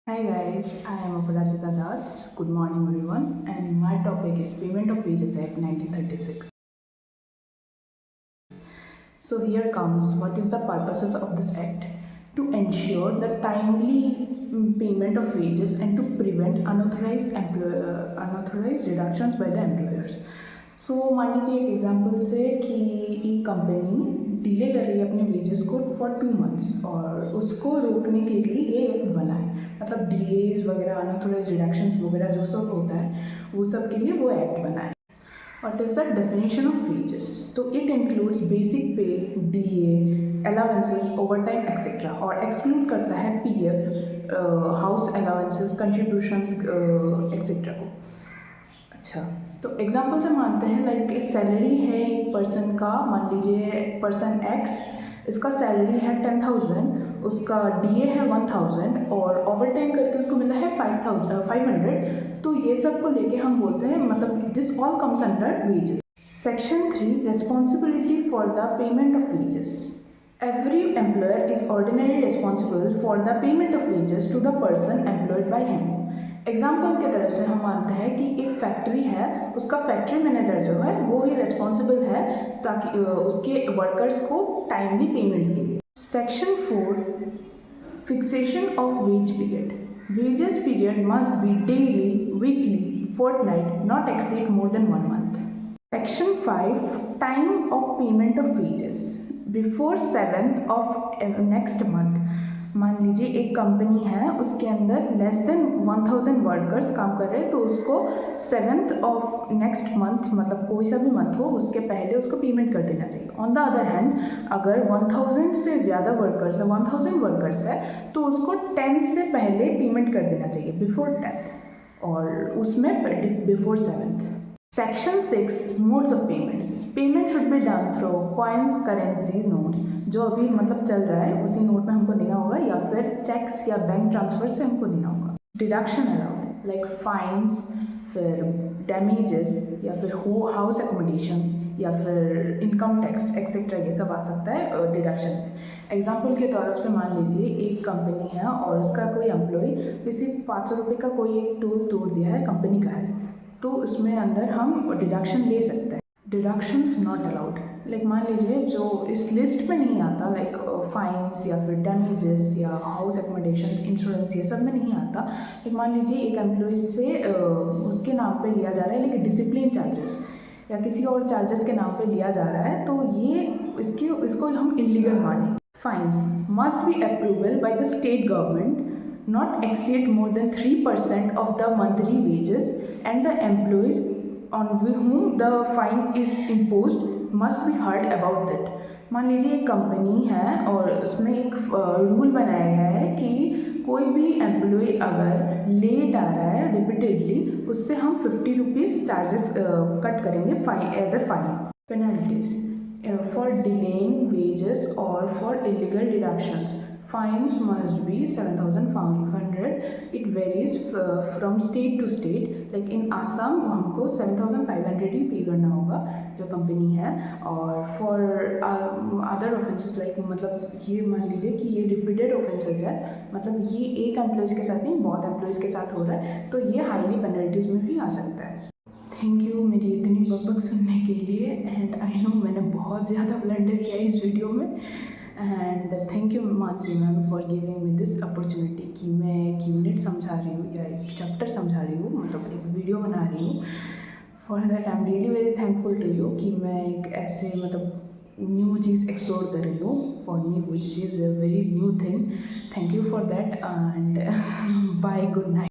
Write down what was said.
Hi guys, I am Aparajita Das. Good morning everyone, and my topic is Payment of Wages Act 1936. So here comes what is the purposes of this act: to ensure the timely payment of wages and to prevent unauthorized reductions by the employers. सो मान लीजिए एक example से कि एक company delay कर रही है अपने वेजेस को फॉर 2 मंथ्स और उसको रोकने के लिए ये एक्ट बना है, मतलब डिलेज वगैरह अनऑथोराइज रिडक्शंस वगैरह जो सब होता है वो सब के लिए वो एक्ट बना है. What is the definition of wages? So it includes basic pay, DA, allowances, overtime, etc. और exclude करता है PF, house allowances, contributions, etc. को. अच्छा, तो एग्जाम्पल से मानते हैं लाइक सैलरी है एक पर्सन का, मान लीजिए पर्सन एक्स, इसका सैलरी है 10,000, उसका DA है 1,000 और ओवर टाइम करके उसको मिला है 500. तो ये सब को लेके हम बोलते हैं, मतलब this all comes under wages. Section 3, responsibility for the payment of wages. Every employer is ordinarily responsible for the payment of wages to the person employed by him. Example की तरफ से हम मानते हैं कि एक फैक्ट्री है, उसका फैक्ट्री मैनेजर जो है वो ही रेस्पॉन्सिबल है ताकि उसके वर्कर्स को टाइमली पेमेंट्स के लिए. Section 4, fixation of wage period. Wages period must be daily, weekly, fortnight, not exceed more than 1 month. Section 5, time of payment of wages before 7th of next month. मान लीजिए एक company है, उसके अंदर less than 1,000 workers काम कर रहे हैं, तो उसको 7th ऑफ नेक्स्ट मंथ, मतलब कोई सा भी मंथ हो उसके पहले उसको पेमेंट कर देना चाहिए. ऑन द अदर हैंड अगर 1,000 से ज़्यादा वर्कर्स है, 1,000 वर्कर्स है, तो उसको 10 से पहले पेमेंट कर देना चाहिए, बिफोर 10th, और उसमें before 7th. Section 6, modes of payments. Payment should be done through coins, currency notes, जो अभी मतलब चल रहा है उसी नोट में हमको देना होगा, या फिर चेक्स या बैंक ट्रांसफर से हमको देना होगा. डिडक्शन अलाउड लाइक फाइन्स, फिर डैमेजेस, या फिर हाउस एकोमोडेशंस, या फिर इनकम टैक्स एक्सेट्रा, ये सब आ सकता है डिडक्शन में. एग्जाम्पल के तौर से मान लीजिए एक कंपनी है और उसका कोई एम्प्लॉय किसी 500 रुपये का कोई एक टूल तोड़ दिया है, कंपनी का है, तो उसमें अंदर हम डिडक्शन ले सकते हैं. डिडक्शंस नॉट अलाउड, लाइक मान लीजिए जो इस लिस्ट में नहीं आता, लाइक फाइन्स या फिर डैमेजेस या हाउस एकोमोडेशंस, इंश्योरेंस, ये सब में नहीं आता. लाइक मान लीजिए एक एम्प्लॉय से उसके नाम पे लिया जा रहा है, लेकिन डिसिप्लिन चार्जेस या किसी और चार्जेस के नाम पे लिया जा रहा है, तो ये इसको हम इलीगल माने. Fines must be approval by the state government, not exceed more than 3% of the monthly wages, and the employees on whom the fine is imposed must be heard about that. मान लीजिए एक company है और उसमें एक rule बनाया गया है कि कोई भी एम्प्लॉय अगर लेट आ रहा है रिपीटेडली, उससे हम 50 रुपीज़ चार्जेस कट करेंगे fine as a fine. Penalties for delaying wages और for illegal deductions. Fines must be 7,500. It varies from state to state. Like in Assam हमको 7,500 ही पे करना होगा जो कंपनी है. और फॉर अदर ऑफेंसेस लाइक, मतलब ये मान लीजिए कि ये रिपीटेड ऑफेंसेस है, मतलब ये एक एम्प्लॉयज़ के साथ नहीं बहुत एम्प्लॉयज़ के साथ हो रहा है, तो ये हाईली पेनल्टीज़ में भी आ सकता है. थैंक यू मेरी इतनी बकबक सुनने के लिए. एंड आई नो मैंने बहुत ज़्यादा ब्लंडर किया इस वीडियो में. And thank you Mansi ma'am for giving me this opportunity कि मैं एक यूनिट समझा रही हूँ या एक चैप्टर समझा रही हूँ, मतलब एक वीडियो बना रही हूँ. For that I am really very thankful to you कि मैं एक ऐसे मतलब न्यू चीज़ एक्सप्लोर कर रही हूँ. For me which is a very new thing. Thank you for that and bye, good night.